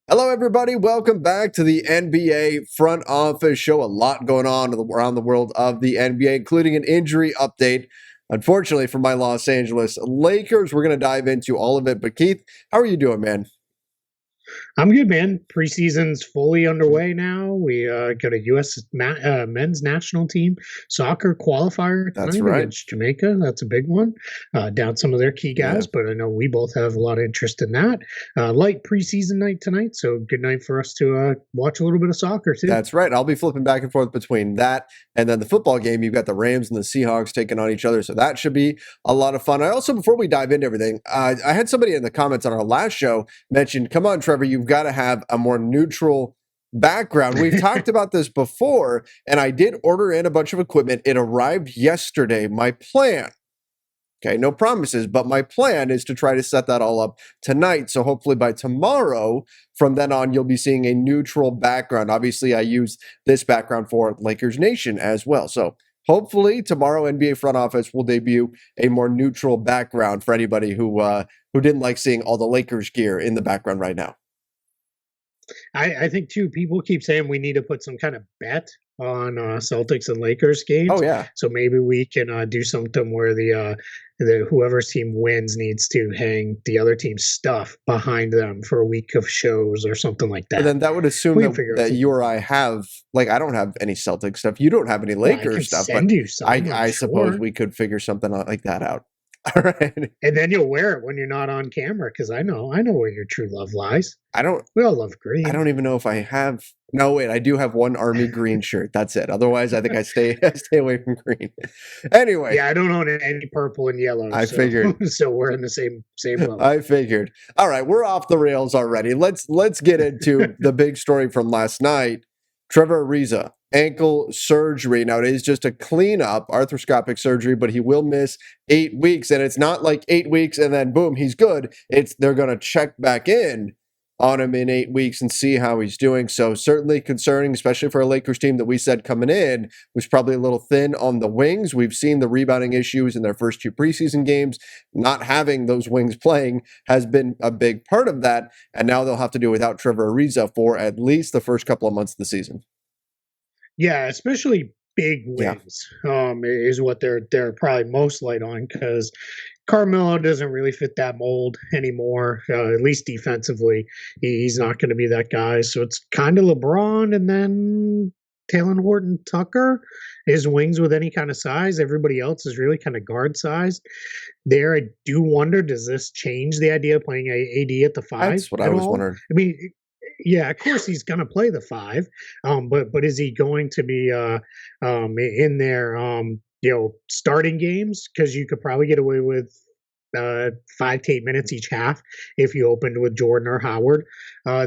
Hello, everybody. Welcome back to the NBA Front Office Show. A lot going on around the world of the NBA, including an injury update, unfortunately, for my Los Angeles Lakers. We're going to dive into all of it. But, Keith, how are you doing, man? I'm good, man. Preseason's fully underway now. We got a U.S. men's national team soccer qualifier That's tonight right. against Jamaica. That's a big one. Down some of their key Yeah, guys, but I know we both have a lot of interest in that. Light preseason night tonight, so good night for us to watch a little bit of soccer too. that's right. I'll be flipping back and forth between that and then the football game. You've got the Rams and the Seahawks taking on each other, so that should be a lot of fun. I also, before we dive into everything, I had somebody in the comments on our last show mention, come on, Trevor, you've got to have a more neutral background. We've talked about this before, and I did order in a bunch of equipment. It arrived yesterday. My plan, okay, no promises, but my plan is to try to set that all up tonight. So hopefully by tomorrow, from then on, you'll be seeing a neutral background. Obviously, I use this background for Lakers Nation as well. So hopefully tomorrow, NBA front office will debut a more neutral background for anybody who didn't like seeing all the Lakers gear in the background right now. I think too. People keep saying we need to put some kind of bet on Celtics and Lakers Oh games, yeah. so maybe we can do something where the whoever's team wins needs to hang the other team's stuff behind them for a week of shows or something like But that. then that would assume We can that figure out that something. you or I have, like, I don't have any Celtic stuff. You don't have any Well, I can Lakers stuff, but send you some, I'm I suppose sure, we could figure something like that out. All right. and then you'll wear it when you're not on camera because I know where your true love lies. I don't We all love I green. don't even know if I have. No, wait, I do have one army green shirt. That's it. Otherwise, I think I stay I stay away from green. Anyway, Yeah, I don't own any purple and yellow, I so figured. so we're in the same level. I figured. All right, we're off the rails already. Let's get into the big story from last night. Trevor Ariza, ankle surgery. Now, it is just a cleanup, arthroscopic surgery, but he will miss 8 weeks. And it's not like 8 weeks and then boom, he's good. They're going to check back in on him in 8 weeks and see how he's doing. So certainly concerning, especially for a Lakers team that we said coming in was probably a little thin on the wings. We've seen the rebounding issues in their first two preseason games. Not having those wings playing has been a big part of that. And now they'll have to do without Trevor Ariza for at least the first couple of months of the season. Yeah, especially big Yeah, wins is what they're probably most light on because Carmelo doesn't really fit that mold anymore. At least defensively, he's not going to be that guy. So it's kind of LeBron and then Taylor Horton Tucker is wings with any kind of size. Everybody else is really kind of guard sized. There, I do wonder, does this change the idea of playing AD at the five that's what I at was all? wondering. I mean, yeah, of course he's going to play the five, but is he going to be in there, starting games? Because you could probably get away with 5 to 8 minutes each half if you opened with Jordan or Howard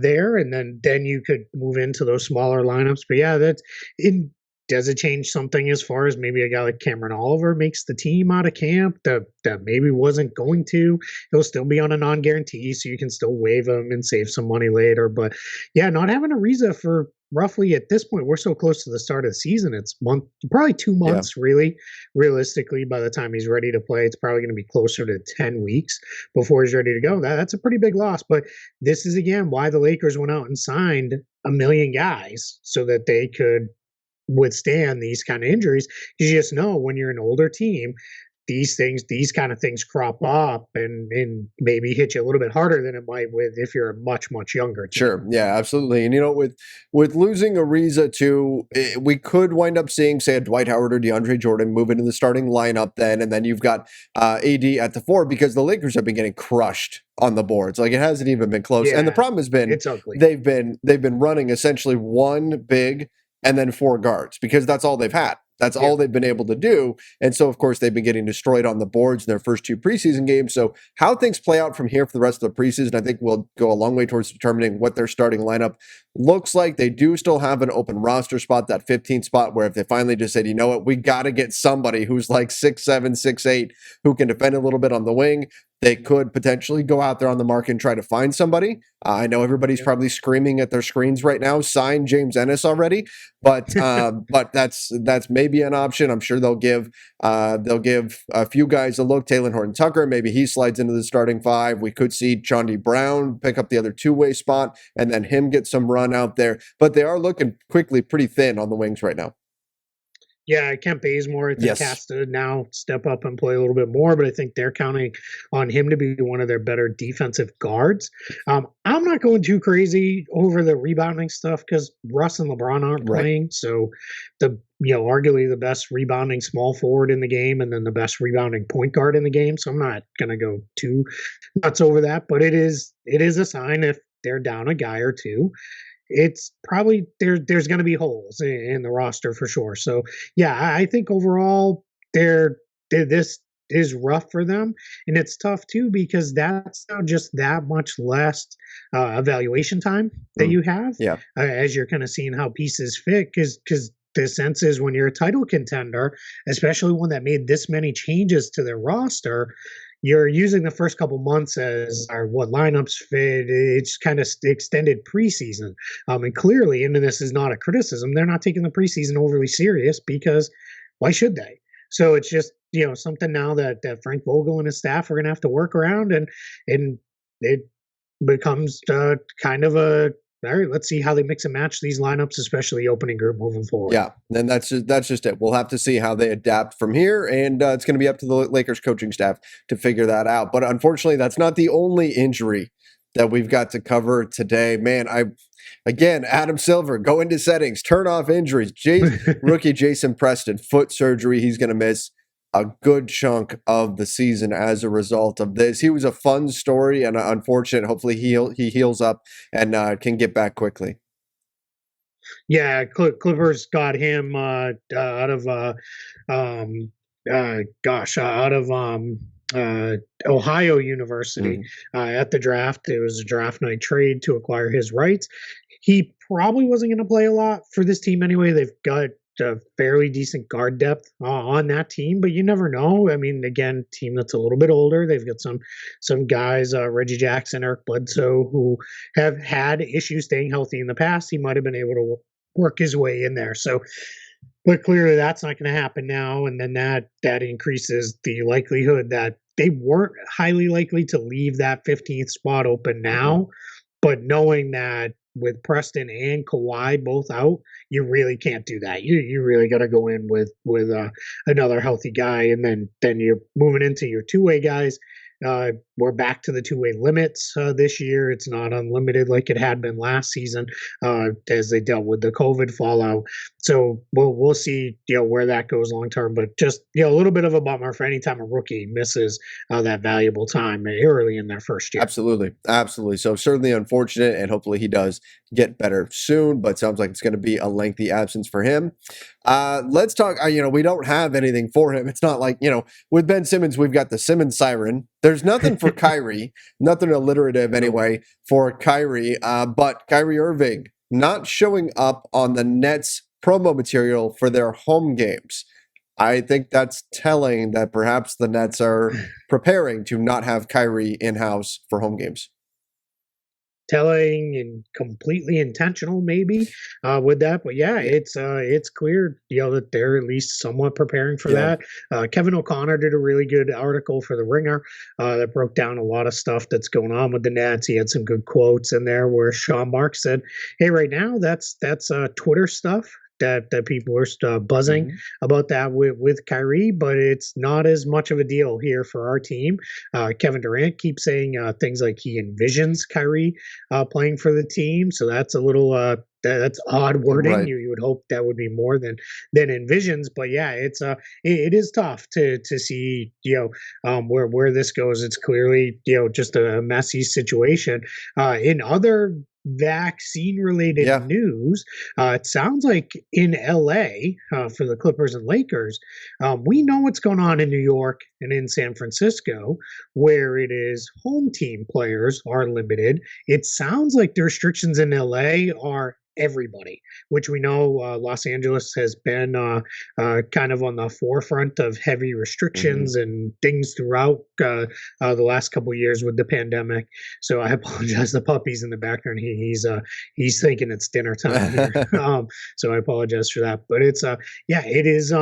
there, and then you could move into those smaller lineups. But yeah, that's in. Does it change something as far as maybe a guy like Cameron Oliver makes the team out of camp that maybe wasn't going to? He'll still be on a non-guarantee, so you can still waive him and save some money later. But yeah, not having Ariza for roughly at this point, we're so close to the start of the season. It's probably two Yeah. months, really. Realistically, by the time he's ready to play, it's probably going to be closer to 10 weeks before he's ready to go. That's a pretty big loss. But this is again why the Lakers went out and signed a million guys so that they could withstand these kind of injuries. You just know when you're an older team, these kind of things crop up and maybe hit you a little bit harder than it might with if you're a much younger team. Sure. Yeah, absolutely. And with losing Ariza too, we could wind up seeing, say, a Dwight Howard or DeAndre Jordan move into the starting lineup then, and then you've got AD at the four because the Lakers have been getting crushed on the boards. Like, it hasn't even been close. And the Yeah, problem has been it's ugly. they've been running essentially one big and then four guards because that's all they've had. That's Yeah. all they've been able to do. And so, of course, they've been getting destroyed on the boards in their first two preseason games. So, how things play out from here for the rest of the preseason, I think will go a long way towards determining what their starting lineup looks like. They do still have an open roster spot, that 15th spot, where if they finally just said, you know what, we got to get somebody who's like 6'7", 6'8", who can defend a little bit on the wing, they could potentially go out there on the market and try to find somebody. I know everybody's probably screaming at their screens right now, sign James Ennis already, but that's maybe an option. I'm sure they'll give a few guys a look. Taylor Horton Tucker, maybe he slides into the starting five. We could see Chaundi Brown pick up the other two-way spot and then him get some run out there. But they are looking quickly pretty thin on the wings right now. Yeah, Kent Bazemore, I think, has to now step up and play a little bit more, but I think they're counting on him to be one of their better defensive guards. I'm not going too crazy over the rebounding stuff because Russ and LeBron aren't playing. So arguably the best rebounding small forward in the game and then the best rebounding point guard in the game. So I'm not going to go too nuts over that, but it is a sign if they're down a guy or two. It's probably there's going to be holes in the roster for sure. So yeah, I think overall this is rough for them, and it's tough too because that's now just that much less evaluation time that you have. Yeah, as you're kind of seeing how pieces fit because the sense is when you're a title contender, especially one that made this many changes to their roster, you're using the first couple months as what lineups fit. It's kind of extended preseason. And clearly, and this is not a criticism, they're not taking the preseason overly serious because why should they? So it's just, something now that Frank Vogel and his staff are going to have to work around and it becomes kind of all right, let's see how they mix and match these lineups, especially opening group moving forward. Yeah, and that's just it. We'll have to see how they adapt from here, and it's going to be up to the Lakers coaching staff to figure that out. But unfortunately, that's not the only injury that we've got to cover today. Man, Adam Silver, go into settings, turn off injuries. Rookie Jason Preston, foot surgery. He's going to miss a good chunk of the season as a result of this. He was a fun story and unfortunate. Hopefully he heals up and can get back quickly. Yeah, Clippers got him out of Ohio University at the draft. It was a draft night trade to acquire his rights. He probably wasn't going to play a lot for this team anyway. They've got a fairly decent guard depth on that team, but you never know. I mean, again, team that's a little bit older. They've got some guys, Reggie Jackson, Eric Bledsoe, who have had issues staying healthy in the past. He might have been able to work his way in there. So, but clearly that's not going to happen now. And then that increases the likelihood that they weren't highly likely to leave that 15th spot open now. But knowing that with Preston and Kawhi both out, you really can't do that. You really got to go in with another healthy guy, and then you're moving into your two-way guys. We're back to the two-way limits this year. It's not unlimited like it had been last season as they dealt with the COVID fallout. So we'll see where that goes long term. But just a little bit of a bummer for any time a rookie misses that valuable time early in their first year. Absolutely. So certainly unfortunate, and hopefully he does get better soon. But sounds like it's going to be a lengthy absence for him. Let's talk. We don't have anything for him. It's not like with Ben Simmons we've got the Simmons siren. There's nothing for Kyrie, nothing alliterative anyway for Kyrie. But Kyrie Irving not showing up on the Nets promo material for their home games. I think that's telling that perhaps the Nets are preparing to not have Kyrie in-house for home games. Telling and completely intentional maybe with that, but yeah, it's clear that they're at least somewhat preparing for that. Kevin O'Connor did a really good article for the Ringer that broke down a lot of stuff that's going on with the Nets. He had some good quotes in there where Sean Marks said, hey, right now that's Twitter stuff that people are buzzing about that with Kyrie, but it's not as much of a deal here for our team. Kevin Durant keeps saying things like he envisions Kyrie playing for the team, so that's a little that's odd wording. Right. You would hope that would be more than envisions, but yeah, it is tough to see where this goes. It's clearly just a messy situation. In other vaccine related news, it sounds like in LA for the Clippers and Lakers, we know what's going on in New York and in San Francisco, where it is home team players are limited. It sounds like the restrictions in LA are everybody, which we know Los Angeles has been kind of on the forefront of heavy Hmm. restrictions and things throughout the last couple of years with the pandemic. So I apologize. The puppy's in the background. He's thinking it's dinner time here. So I apologize for that. But it's yeah, it is.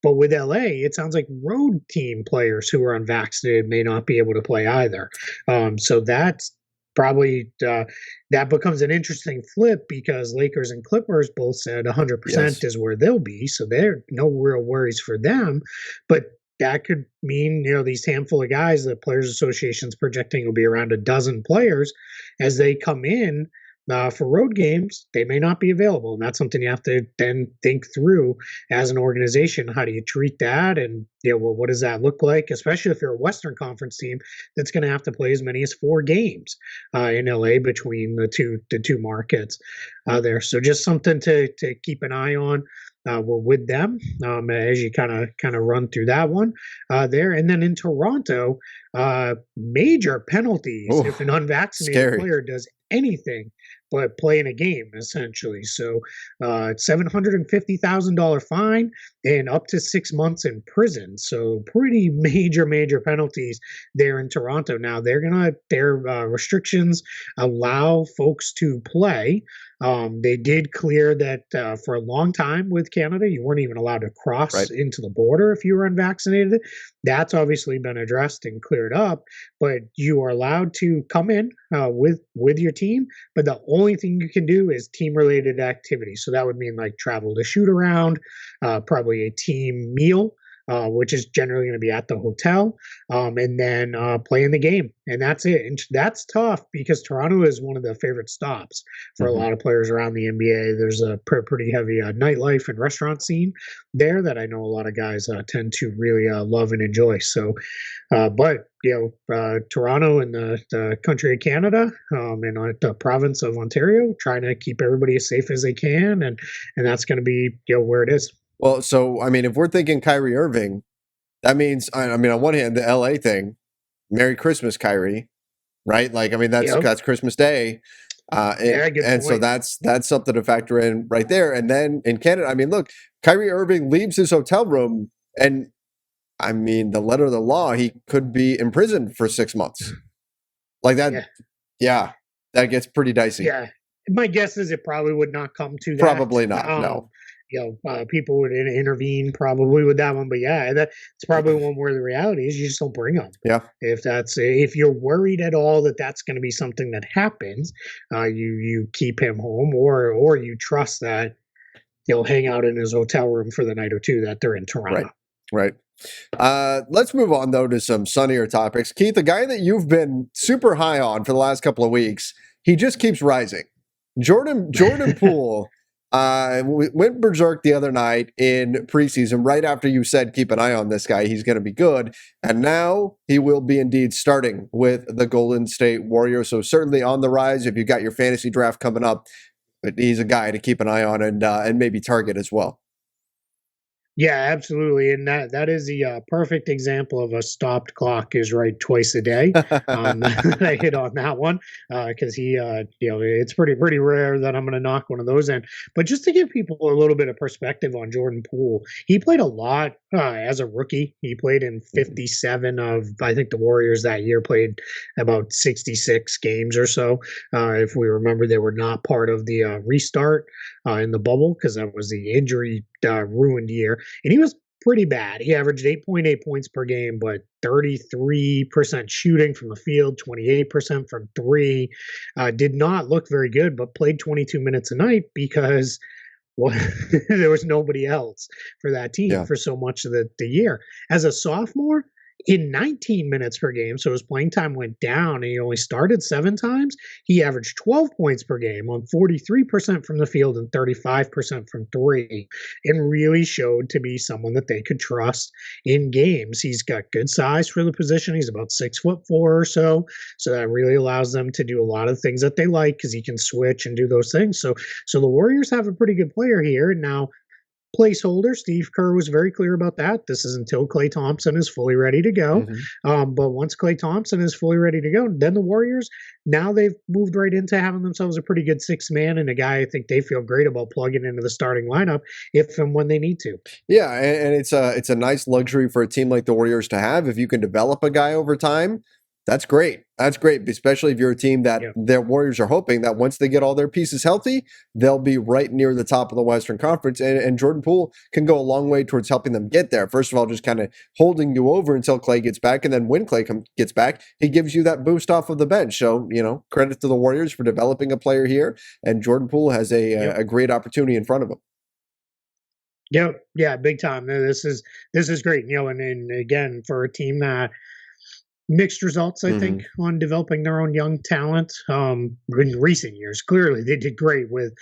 But with LA, it sounds like road team players who are unvaccinated may not be able to play either. So that's probably that becomes an interesting flip because Lakers and Clippers both said 100% Yes. is where they'll be. So there no real worries for them. But that could mean, these handful of guys the Players Association's projecting will be around a dozen players as they come in for road games, they may not be available. And that's something you have to then think through as an organization. How do you treat that? And, well, what does that look like? Especially if you're a Western Conference team that's going to have to play as many as 4 games in LA between the two markets there. So just something to keep an eye on. Well, with them as you kind of run through that one there, and then in Toronto, major penalties Oh, if an unvaccinated scary. player does anything but play in a game, essentially. So, $750,000 fine and up to 6 months in prison. So, pretty major penalties there in Toronto. Now, their restrictions allow folks to play. They did clear that for a long time with Canada, you weren't even allowed to cross Right. into the border if you were unvaccinated. That's obviously been addressed and cleared up, but you are allowed to come in with your team. But the only thing you can do is team related activities. So that would mean like travel to shoot around, probably a team meal. Which is generally going to be at the hotel, and then play in the game, and that's it. And that's tough because Toronto is one of the favorite stops for a Hmm. lot of players around the NBA. There's a pretty heavy nightlife and restaurant scene there that I know a lot of guys tend to really love and enjoy. So, but Toronto and the country of Canada and the province of Ontario trying to keep everybody as safe as they can, and that's going to be where it is. Well, so I mean, if we're thinking Kyrie Irving, that means I mean, on one hand, the LA thing, Merry Christmas, Kyrie, right? Like, I mean, that's Christmas Day, Yeah, good and so point. that's something to factor in right there. And then in Canada, I mean, look, Kyrie Irving leaves his hotel room, and I mean, the letter of the law, he could be imprisoned for 6 months. Like that, Yeah, yeah, that gets pretty dicey. yeah. My guess is it probably would not come to that. Probably not. No. People would intervene probably with that one, but yeah, that's probably one where the reality is you just don't bring them. Yeah. If you're worried at all that that's going to be something that happens, you keep him home, or you trust that he'll hang out in his hotel room for the night or two that they're in Right. Toronto. Right. Let's move on though to some sunnier topics. Keith, the guy that you've been super high on for the last couple of weeks, he just keeps rising. Jordan Poole went berserk the other night in preseason, right after you said keep an eye on this guy. He's going to be good, and now he will be indeed starting with the Golden State Warriors. So certainly on the rise. If you got your fantasy draft coming up, but he's a guy to keep an eye on and maybe target as well. Yeah, absolutely, and that is the perfect example of a stopped clock is right twice a day. I hit on that one because it's pretty rare that I'm going to knock one of those in. But just to give people a little bit of perspective on Jordan Poole, he played a lot as a rookie. He played in 57 of I think the Warriors that year played about 66 games or so. If we remember, they were not part of the restart in the bubble because that was the injury ruined year, and he was pretty bad. He averaged 8.8 points per game, but 33% shooting from the field, 28% from three. Did not look very good, but played 22 minutes a night because well, there was nobody else for that team Yeah. for so much of the year. As a sophomore, in 19 minutes per game, so his playing time went down and he only started 7 times. He averaged 12 points per game on 43% from the field and 35% from three, and really showed to be someone that they could trust in games. He's got good size for the position. He's about 6'4" or so. So that really allows them to do a lot of things that they like because he can switch and do those things. So the Warriors have a pretty good player here. Now, placeholder. Steve Kerr was very clear about that. This is until Klay Thompson is fully ready to go. Hmm. But once Klay Thompson is fully ready to go, then the Warriors, now they've moved right into having themselves a pretty good sixth man and a guy I think they feel great about plugging into the starting lineup if and when they need to. Yeah, and it's a nice luxury for a team like the Warriors to have. If you can develop a guy over time, that's great. That's great, especially if you're a team that Yeah. their Warriors are hoping that once they get all their pieces healthy, they'll be right near the top of the Western Conference. And Jordan Poole can go a long way towards helping them get there. First of all, just kind of holding you over until Klay gets back. And then when Klay gets back, he gives you that boost off of the bench. So, credit to the Warriors for developing a player here. And Jordan Poole has Yep. a great opportunity in front of him. Yep. Yeah, big time. This is great. And again, for a team that mixed results, I think, Hmm. on developing their own young talent in recent years. Clearly, they did great with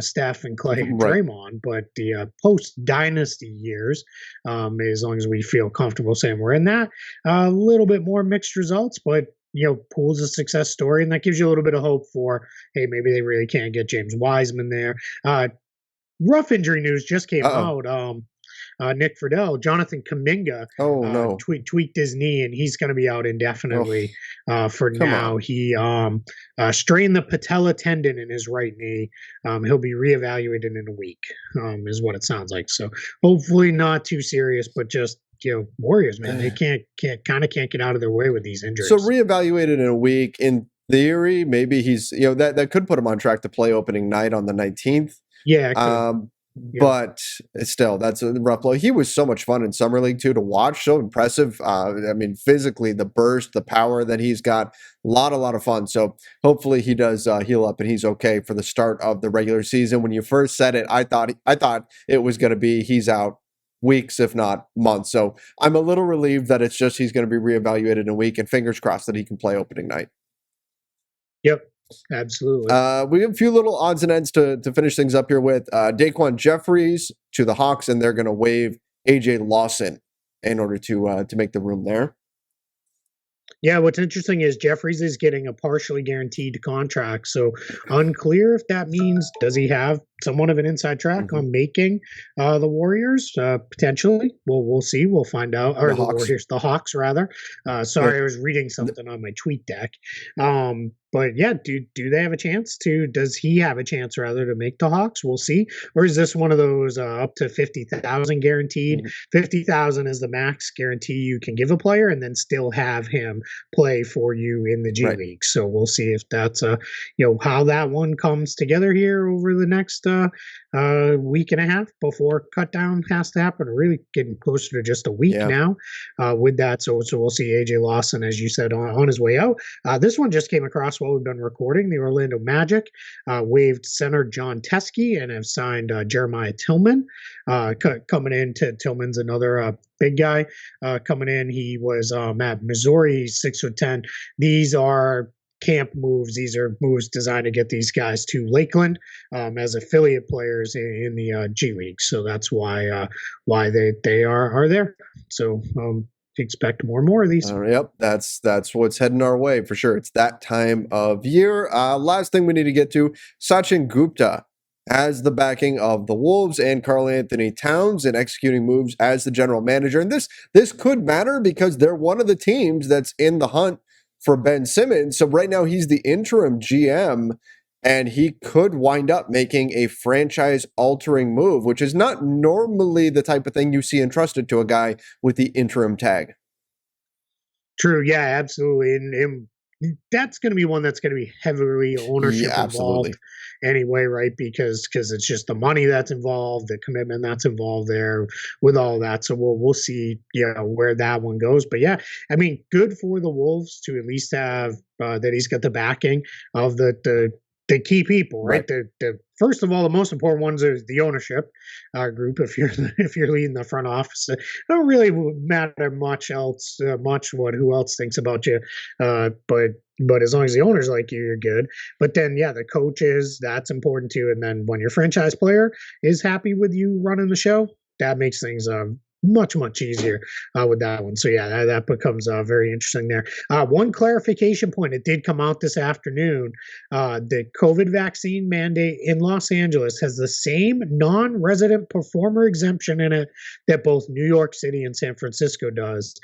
Steph and Clay and Right. Draymond, but the post dynasty years, as long as we feel comfortable saying we're in that, a little bit more mixed results, but Poole's a success story, and that gives you a little bit of hope for, hey, maybe they really can't get James Wiseman there. Rough injury news just came Uh-oh. out. Nick Friedel, Jonathan Kaminga Oh, no. tweaked his knee, and he's going to be out Oh, indefinitely for come now. on. He strained the patella tendon in his right knee. He'll be reevaluated in a week, is what it sounds like. So hopefully not too serious, but just Warriors, man, they can't get out of their way with these So injuries. reevaluated in a week. In theory, maybe he's that could put him on track to play opening night on the 19th. Yeah, it could. Um, Yeah. but still, that's a rough blow. He was so much fun in summer league too to watch. So impressive. I mean, physically, the burst, the power that he's got, a lot of fun. So hopefully he does heal up and he's okay for the start of the regular season. When you first said it, I thought it was going to be he's out weeks, if not months. So I'm a little relieved that it's just he's going to be reevaluated in a week, and fingers crossed that he can play opening night. Yep. Absolutely. We have a few little odds and ends to finish things up here with. Daquan Jeffries to the Hawks, and they're going to waive AJ Lawson in order to make the room there. Yeah, what's interesting is Jeffries is getting a partially guaranteed contract. So unclear if that means does he have somewhat of an inside track Mhm. on making the Warriors potentially. We'll see. We'll find out. Or The the Hawks. Warriors, the Hawks rather. Yeah. Sorry, I was reading something on my tweet deck. But yeah, do they have a chance to? Does he have a chance rather to make the Hawks? We'll see. Or is this one of those up to 50,000 guaranteed? Mhm. 50,000 is the max guarantee you can give a player, and then still have him play for you in the G Right. League. So we'll see if that's how that one comes together here over the next week and a half before cut down has to happen. Really getting closer to just a week Yeah. now with that. So we'll see AJ Lawson, as you said, on his way out. This one just came across while we've been recording. The Orlando Magic waived center John Teskey and have signed Jeremiah Tillman. Coming in, Tillman's another big guy coming in. He was at Missouri, 6'10". These are camp moves. These are moves designed to get these guys to Lakeland as affiliate players in the G League. So that's why they are there. So expect more and more of these. Yep, that's what's heading our way for sure. It's that time of year. Last thing we need to get to: Sachin Gupta has the backing of the Wolves and Karl Anthony Towns in executing moves as the general manager. And this could matter because they're one of the teams that's in the hunt for Ben Simmons. So right now he's the interim GM. And he could wind up making a franchise altering move, which is not normally the type of thing you see entrusted to a guy with the interim tag. True. Yeah, absolutely. And that's going to be one that's going to be heavily Yeah, ownership absolutely. involved anyway, right? Because it's just the money that's involved, the commitment that's involved there with all that. So we'll see, where that one goes. But yeah, I mean, good for the Wolves to at least have that he's got the backing of the key people, right? Right. The first of all, the most important ones is the ownership group. If you're if you're leading the front office, it don't really matter much what who else thinks about you, but as long as the owners like you, you're good. But then, yeah, the coaches, that's important too. And then when your franchise player is happy with you running the show, that makes things much easier with that one. So yeah, that becomes very interesting there. One clarification point: it did come out this afternoon. The COVID vaccine mandate in Los Angeles has the same non-resident performer exemption in it that both New York City and San Francisco does.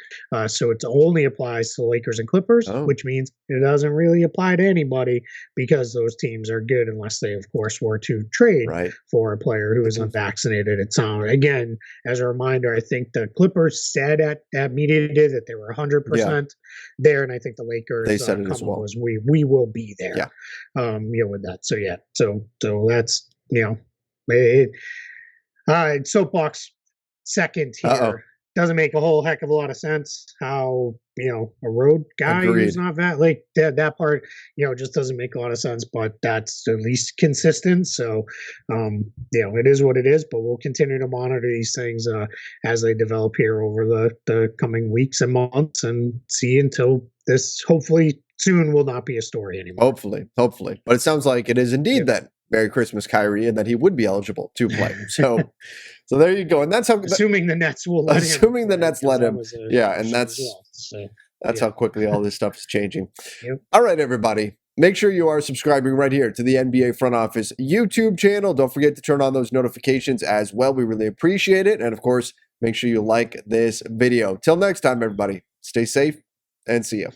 So it only applies to Lakers and Clippers, which means it doesn't really apply to anybody because those teams are good unless they, of course, were to trade for a player who is unvaccinated. It's again, as a reminder, I think the Clippers said at media day that they were 100% there, and I think the Lakers they said it as well. Was we will be there. With that. So so that's soapbox second here. Doesn't make a whole heck of a lot of sense how a road guy who's not that part just doesn't make a lot of sense, but that's at least consistent. So it is what it is, but we'll continue to monitor these things as they develop here over the coming weeks and months and see until this hopefully soon will not be a story anymore. Hopefully, but it sounds like it is indeed that Merry Christmas, Kyrie, and that he would be eligible to play. So there you go. And that's how, assuming the Nets will let him. Assuming the Nets let him. And that's how quickly all this stuff is changing. All right, everybody. Make sure you are subscribing right here to the NBA Front Office YouTube channel. Don't forget to turn on those notifications as well. We really appreciate it. And of course, make sure you like this video. Till next time, everybody, stay safe and see you.